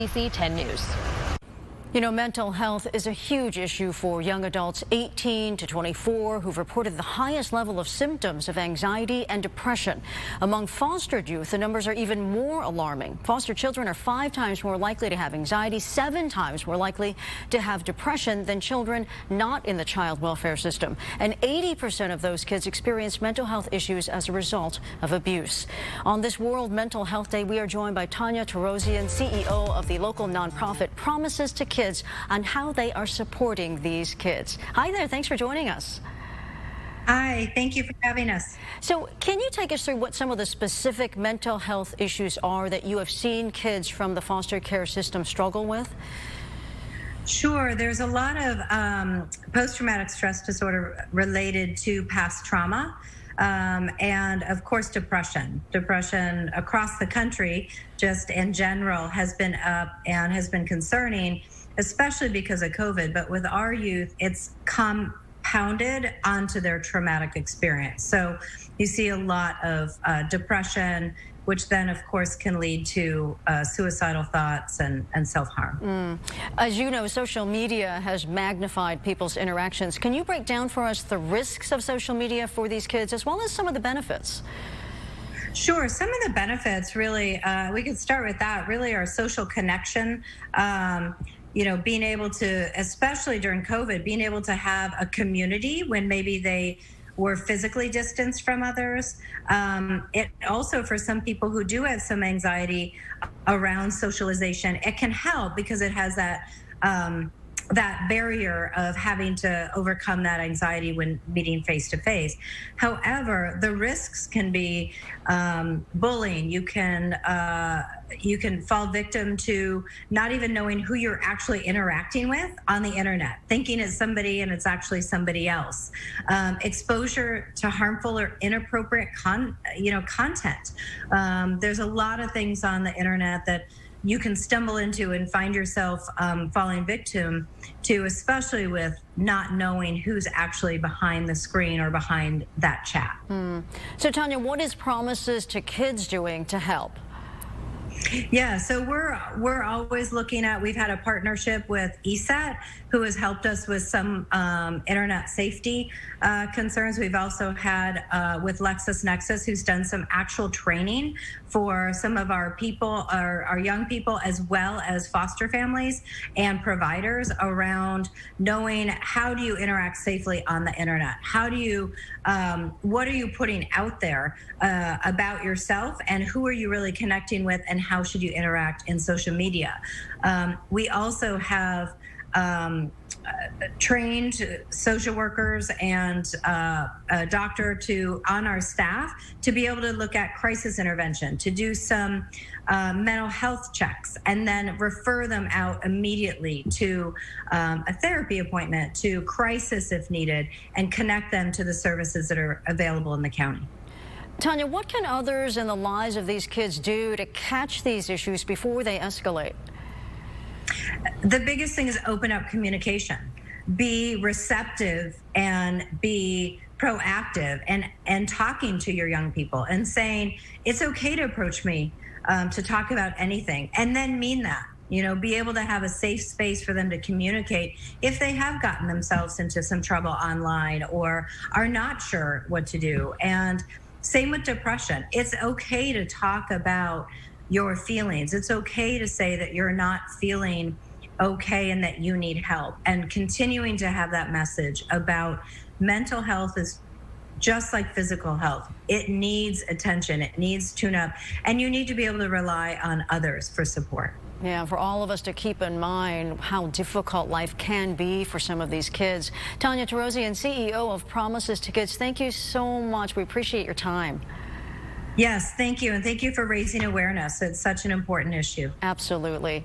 ABC10 News. You know, mental health is a huge issue for young adults 18 to 24 who've reported the highest level of symptoms of anxiety and depression. Among fostered youth, the numbers are even more alarming. Foster children are 5 times more likely to have anxiety, 7 times more likely to have depression than children not in the child welfare system. And 80% of those kids experience mental health issues as a result of abuse. On this World Mental Health Day, we are joined by Tonya Torosian, CEO of the local nonprofit Promises2Kids, on how they are supporting these kids. Hi there, thanks for joining us. Hi, thank you for having us. So can you take us through what some of the specific mental health issues are that you have seen kids from the foster care system struggle with? Sure, there's a lot of post-traumatic stress disorder related to past trauma. And of course, depression. Depression across the country, just in general, has been up and has been concerning, especially because of COVID. But with our youth, it's compounded onto their traumatic experience. So you see a lot of depression, which then, of course, can lead to suicidal thoughts and self-harm. As you know, social media has magnified people's interactions. Can you break down for us the risks of social media for these kids, as well as some of the benefits? Sure. Some of the benefits, really, we could start with that, really are social connection. You know, being able to, especially during COVID, being able to have a community when maybe they were physically distanced from others. It also, for some people who do have some anxiety around socialization, it can help because it has that that barrier of having to overcome that anxiety when meeting face to face. However, the risks can be bullying. You can fall victim to not even knowing who you're actually interacting with on the internet, thinking it's somebody and it's actually somebody else. Exposure to harmful or inappropriate content. There's a lot of things on the internet that you can stumble into and find yourself falling victim to, especially with not knowing who's actually behind the screen or behind that chat. So, Tonya, what is Promises2Kids doing to help? Yeah, so we're always looking at, we've had a partnership with ESET, who has helped us with some internet safety concerns. We've also had with LexisNexis, who's done some actual training for some of our people, our young people, as well as foster families and providers around knowing how do you interact safely on the internet? How do you, what are you putting out there about yourself, and who are you really connecting with, and how should you interact in social media? We also have trained social workers and a doctor on our staff to be able to look at crisis intervention, to do some mental health checks, and then refer them out immediately to a therapy appointment, to crisis if needed, and connect them to the services that are available in the county. Tonya, what can others in the lives of these kids do to catch these issues before they escalate? The biggest thing is open up communication. Be receptive and be proactive, and talking to your young people and saying, it's okay to approach me to talk about anything, and then mean that. You know, be able to have a safe space for them to communicate if they have gotten themselves into some trouble online or are not sure what to do. And same with depression. It's okay to talk about your feelings. It's okay to say that you're not feeling okay and that you need help, and continuing to have that message about mental health is just like physical health. It needs attention, it needs tune-up, and you need to be able to rely on others for support. Yeah, for all of us to keep in mind how difficult life can be for some of these kids. Tonya Torosian, CEO of Promises2Kids, thank you so much. We appreciate your time. Yes, thank you, and thank you for raising awareness. It's such an important issue. Absolutely.